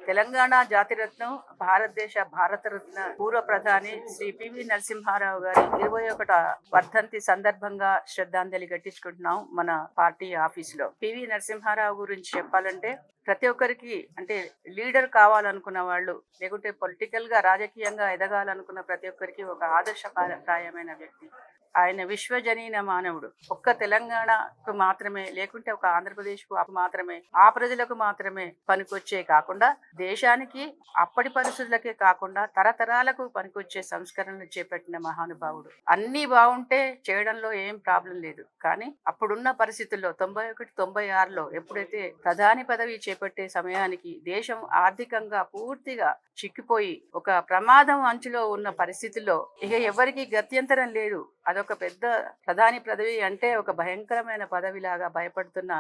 తెలంగాణ జాతిరత్నం భారతరత్న పూర్వ ప్రధాని శ్రీ పివి నరసింహారావు గారి 21వ వర్ధంతి సందర్భంగా శ్రద్ధాంజలి ఘటించుకుంటున్నాం మన పార్టీ ఆఫీసులో. పివి నరసింహారావు గురించి చెప్పాలంటే ప్రతి ఒక్కరికి అంటే లీడర్ కావాలనుకున్న వాళ్ళు, లేకుంటే పొలిటికల్ గా రాజకీయంగా ఎదగాలనుకున్న ప్రతి ఒక్కరికి ఒక ఆదర్శప్రాయమైన వ్యక్తి. ఆయన విశ్వజనీన మానవుడు. ఒక్క తెలంగాణకు మాత్రమే, లేకుంటే ఒక ఆంధ్రప్రదేశ్కు మాత్రమే, ఆ ప్రజలకు మాత్రమే పనికొచ్చే కాకుండా దేశానికి అప్పటి పరిస్థితులకే కాకుండా తరతరాలకు పనికొచ్చే సంస్కరణలు చేపట్టిన మహానుభావుడు. అన్నీ బాగుంటే చేయడంలో ఏం ప్రాబ్లం లేదు. కానీ అప్పుడున్న పరిస్థితుల్లో 91-96లో ఎప్పుడైతే ప్రధాని పదవి చేపట్టే సమయానికి దేశం ఆర్థికంగా పూర్తిగా చిక్కిపోయి ఒక ప్రమాదం అంచులో ఉన్న పరిస్థితుల్లో ఇక ఎవరికి గత్యంతరం లేదు. అదొక పెద్ద ప్రధాని పదవి అంటే ఒక భయంకరమైన పదవిలాగా భయపడుతున్న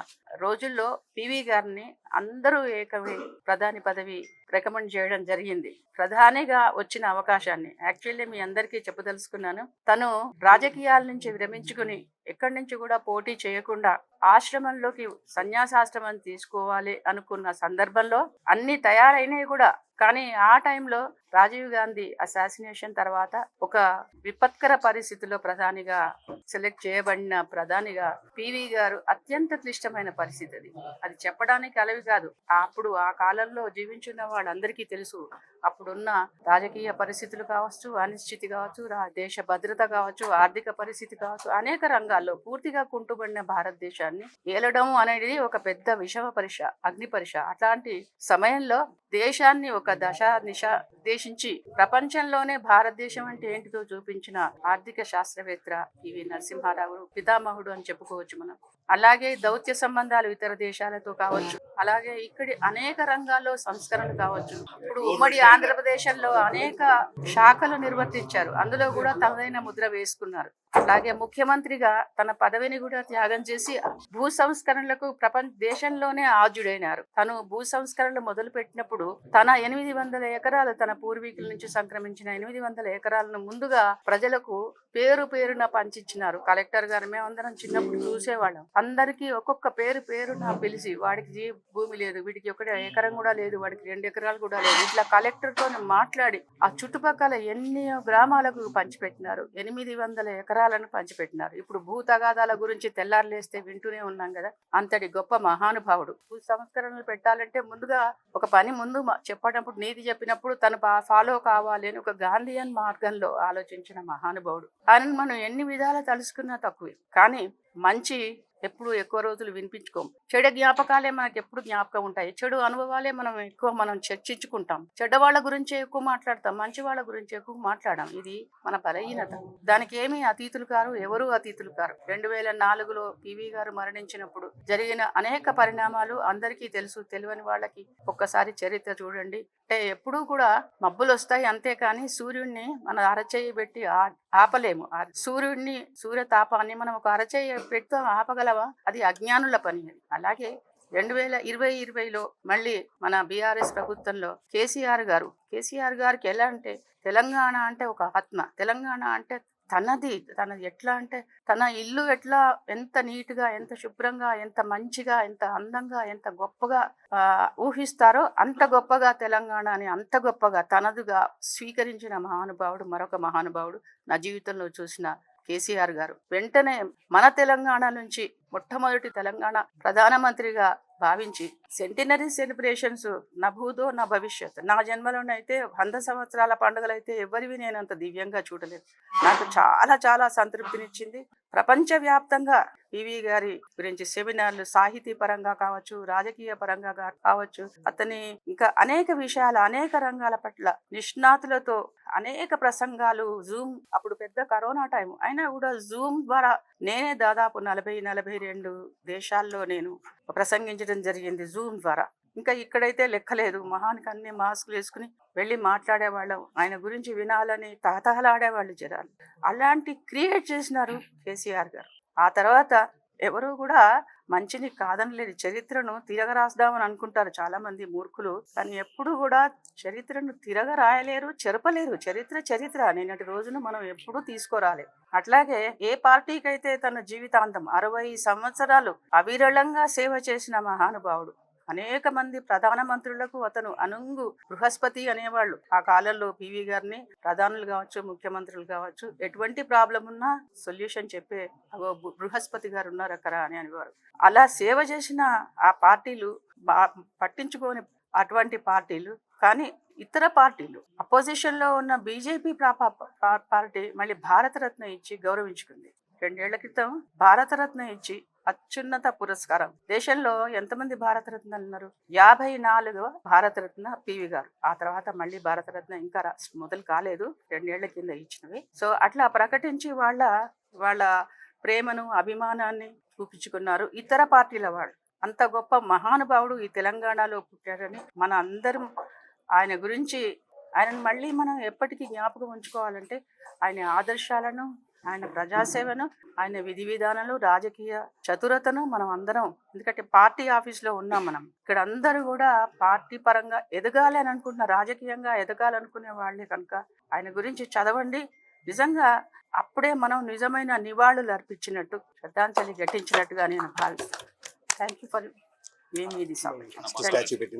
రోజుల్లో పివి గారిని అందరూ ఏకమై ప్రధాని పదవి రికమెండ్ చేయడం జరిగింది. ప్రధానిగా వచ్చిన అవకాశాన్ని యాక్చువల్లీ మీ అందరికీ చెప్పదలుచుకున్నాను. తను రాజకీయాల నుంచి విరమించుకుని ఎక్కడి నుంచి కూడా పోటీ చేయకుండా ఆశ్రమంలోకి సన్యాసాశ్రమం తీసుకోవాలి అనుకున్న సందర్భంలో అన్ని తయారైనవి కూడా. కానీ ఆ టైంలో రాజీవ్ గాంధీ అసాసినేషన్ తర్వాత ఒక విపత్కర పరిస్థితిలో ప్రధానిగా సెలెక్ట్ చేయబడిన ప్రధానిగా పివి గారు అత్యంత క్లిష్టమైన పరిస్థితి అది చెప్పడానికి అలవి కాదు. అప్పుడు ఆ కాలంలో జీవించున్న వాళ్ళందరికీ తెలుసు. అప్పుడున్న రాజకీయ పరిస్థితులు కావచ్చు, అనిశ్చితి కావచ్చు, దేశ భద్రత కావచ్చు, ఆర్థిక పరిస్థితి కావచ్చు, అనేక రంగాల్లో పూర్తిగా కుంటుబడిన భారతదేశాన్ని ఏలడం అనేది ఒక పెద్ద విషమ పరీక్ష, అగ్ని పరీక్ష. అట్లాంటి సమయంలో దేశాన్ని ఒక దిశ ఉద్దేశించి ప్రపంచంలోనే భారతదేశం అంటే ఏంటిదో చూపించిన ఆర్థిక శాస్త్రవేత్త పివి నరసింహారావు పితామహుడు అని చెప్పుకోవచ్చు మనం. అలాగే దౌత్య సంబంధాలు ఇతర దేశాలతో కావచ్చు, అలాగే ఇక్కడి అనేక రంగాల్లో సంస్కరణలు కావచ్చు. ఇప్పుడు ఉమ్మడి ఆంధ్రప్రదేశ్లో అనేక శాఖలు నిర్వర్తించారు. అందులో కూడా తనదైన ముద్ర వేసుకున్నారు. అలాగే ముఖ్యమంత్రిగా తన పదవిని కూడా త్యాగం చేసి భూ సంస్కరణలకు దేశంలోనే ఆద్యుడైనారు. తను భూ సంస్కరణలు మొదలు పెట్టినప్పుడు తన 800 ఎకరాలు తన పూర్వీకుల నుంచి సంక్రమించిన 800 ఎకరాలను ముందుగా ప్రజలకు పేరున పంచిచ్చినారు. కలెక్టర్ గారు మేమందరం చిన్నప్పుడు చూసేవాళ్ళం. అందరికీ ఒక్కొక్క పేరున పిలిచి వాడికి భూమి లేదు, వీడికి 1 ఎకరం కూడా లేదు, వాడికి 2 ఎకరాలు కూడా లేదు, ఇట్లా కలెక్టర్ తో మాట్లాడి ఆ చుట్టుపక్కల ఎన్ని గ్రామాలకు పంచిపెట్టినారు. 800 ఎకరాలను పంచిపెట్టినారు. ఇప్పుడు భూ తగాదాల గురించి తెల్లారులేస్తే వింటూనే ఉన్నాం కదా. అంతటి గొప్ప మహానుభావుడు. భూ సంస్కరణలు పెట్టాలంటే ముందుగా ఒక పని ముందు చెప్పేటప్పుడు నీతి చెప్పినప్పుడు తను ఫాలో కావాలి అని ఒక గాంధీయన్ మార్గంలో ఆలోచించిన మహానుభావుడు. ఆయన మనం ఎన్ని విధాలు తలుసుకున్నా తక్కువే. కానీ మంచి ఎప్పుడు ఎక్కువ రోజులు వినిపించుకోం. చెడు జ్ఞాపకాలే మనకి ఎప్పుడు జ్ఞాపకం ఉంటాయి. చెడు అనుభవాలే మనం చర్చించుకుంటాం. చెడ్డ వాళ్ళ గురించే ఎక్కువ మాట్లాడతాం, మంచి వాళ్ళ గురించి ఎక్కువ మాట్లాడాం. ఇది మన బలహీనత. దానికి ఏమీ అతీతులు కారు, ఎవరూ అతీతులు కారు. 2004లో పివి గారు మరణించినప్పుడు జరిగిన అనేక పరిణామాలు అందరికీ తెలుసు. తెలియని వాళ్ళకి ఒక్కసారి చరిత్ర చూడండి. అంటే ఎప్పుడూ కూడా మబ్బులు వస్తాయి అంతేకాని సూర్యుడిని మన అరచేయి పెట్టి ఆపలేము. సూర్యతాపాన్ని మనం ఒక అరచేయి పెట్టి ఆపగలవా? అది అజ్ఞానుల పని. అలాగే 2020లో మళ్ళీ మన బీఆర్ఎస్ ప్రభుత్వంలో కేసీఆర్ గారికి ఎలా అంటే తెలంగాణ అంటే ఒక ఆత్మ. తెలంగాణ అంటే తనది ఎట్లా అంటే తన ఇల్లు ఎట్లా ఎంత నీట్గా, ఎంత శుభ్రంగా, ఎంత మంచిగా, ఎంత అందంగా, ఎంత గొప్పగా ఊహిస్తారో అంత గొప్పగా తెలంగాణని అంత గొప్పగా తనదుగా స్వీకరించిన మహానుభావుడు, మరొక మహానుభావుడు నా జీవితంలో చూసిన కేసీఆర్ గారు. వెంటనే మన తెలంగాణ నుంచి మొట్టమొదటి తెలంగాణ ప్రధానమంత్రిగా భావించి సెంటినరీ సెలబ్రేషన్స్ నా భూతో నా భవిష్యత్. నా జన్మలోనైతే 100 సంవత్సరాల పండుగలైతే ఎవరివి నేను అంత దివ్యంగా చూడలేదు. నాకు చాలా చాలా సంతృప్తినిచ్చింది. ప్రపంచవ్యాప్తంగా పివి గారి గురించి సెమినార్లు సాహితీ పరంగా కావచ్చు, రాజకీయ పరంగా కావచ్చు, అతని ఇంకా అనేక విషయాలు, అనేక రంగాల పట్ల నిష్ణాతులతో అనేక ప్రసంగాలు. జూమ్ అప్పుడు పెద్ద కరోనా టైం అయినా కూడా జూమ్ ద్వారా నేనే దాదాపు 42 దేశాల్లో నేను ప్రసంగించడం జరిగింది జూమ్ ద్వారా. ఇంకా ఇక్కడైతే లెక్కలేదు. మహానికి అన్ని మాస్కులు వేసుకుని వెళ్ళి మాట్లాడేవాళ్ళం. ఆయన గురించి వినాలని తహతహలాడేవాళ్ళు జనాలు. అలాంటి క్రియేట్ చేసినారు కేసీఆర్ గారు. ఆ తర్వాత ఎవరు కూడా మంచిని కాదనలేదు. చరిత్రను తిరగరాస్తామని అనుకుంటారు చాలా మంది మూర్ఖులు. కానీ ఎప్పుడు కూడా చరిత్రను తిరగరాయలేరు, చెరపలేరు. చరిత్ర నిన్నటి రోజును మనం ఎప్పుడూ తీసుకురాలేం. అట్లాగే ఏ పార్టీకి అయితే తన జీవితాంతం 60 సంవత్సరాలు అవిరళంగా సేవ చేసిన మహానుభావుడు అనేక మంది ప్రధానమంత్రులకు అతను అనుంగు బృహస్పతి అనేవాళ్ళు. ఆ కాలంలో పివి గారిని ప్రధానులు కావచ్చు, ముఖ్యమంత్రులు కావచ్చు, ఎటువంటి ప్రాబ్లం ఉన్నా సొల్యూషన్ చెప్పే అగో బృహస్పతి గారు ఉన్నారు అక్కడ అని అనేవారు. అలా సేవ చేసిన ఆ పార్టీలు పట్టించుకోని అటువంటి పార్టీలు, కానీ ఇతర పార్టీలు అపోజిషన్ లో ఉన్న బీజేపీ పార్టీ మళ్ళీ భారతరత్న ఇచ్చి గౌరవించుకుంది. 2 ఏళ్ల క్రితం భారతరత్న ఇచ్చి అత్యున్నత పురస్కారం. దేశంలో ఎంతమంది భారతరత్నాలు ఉన్నారు? 54వ భారతరత్న పివి గారు. ఆ తర్వాత మళ్ళీ భారతరత్న ఇంకా మొదలు కాలేదు, 2 ఏళ్ల కింద ఇచ్చినవి. సో అట్లా ప్రకటించి వాళ్ళ ప్రేమను అభిమానాన్ని చూపించుకున్నారు ఇతర పార్టీల వాళ్ళు. అంత గొప్ప మహానుభావుడు ఈ తెలంగాణలో పుట్టారని మన అందరం ఆయన గురించి, ఆయనను మళ్ళీ మనం ఎప్పటికీ జ్ఞాపకం ఉంచుకోవాలంటే ఆయన ఆదర్శాలను, ఆయన ప్రజాసేవను, ఆయన విధి విధానాలు, రాజకీయ చతురతను మనం అందరం, ఎందుకంటే పార్టీ ఆఫీస్లో ఉన్నాం మనం, ఇక్కడ అందరూ కూడా పార్టీ పరంగా ఎదగాలి అని అనుకుంటున్న, రాజకీయంగా ఎదగాలనుకునే వాళ్ళే కనుక ఆయన గురించి చదవండి. నిజంగా అప్పుడే మనం నిజమైన నివాళులు అర్పించినట్టు, శ్రద్ధాంజలి ఘటించినట్టుగా నేను భావిస్తాను. Thank you for giving me this opportunity.